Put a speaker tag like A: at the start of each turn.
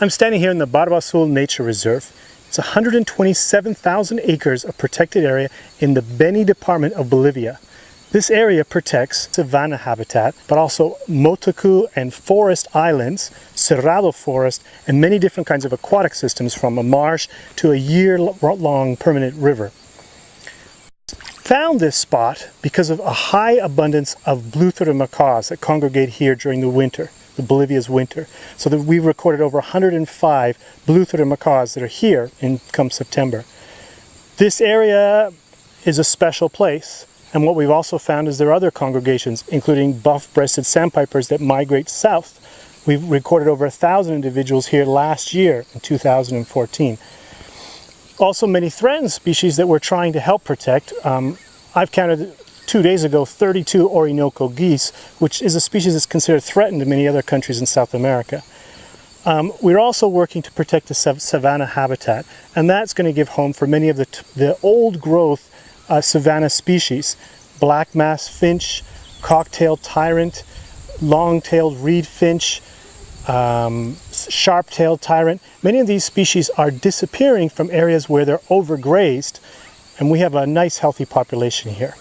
A: I'm standing here in the Barba Azul Nature Reserve. It's 127,000 acres of protected area in the Beni department of Bolivia. This area protects savanna habitat, but also motaku and forest islands, cerrado forest, and many different kinds of aquatic systems from a marsh to a year-long permanent river. Found this spot because of a high abundance of blue-throated macaws that congregate here during the winter, the Bolivia's winter. So that we've recorded over 105 blue-throated macaws that are here come September. This area is a special place, and what we've also found is there are other congregations, including buff-breasted sandpipers that migrate south. We've recorded over 1,000 individuals here last year in 2014. Also many threatened species that we're trying to help protect. I've counted 2 days ago 32 Orinoco geese, which is a species that's considered threatened in many other countries in South America. We're also working to protect the savanna habitat, and that's going to give home for many of the old growth savanna species: black-masked finch, cock-tailed tyrant, long-tailed reed finch, sharp-tailed tyrant. Many of these species are disappearing from areas where they're overgrazed, and we have a nice healthy population here.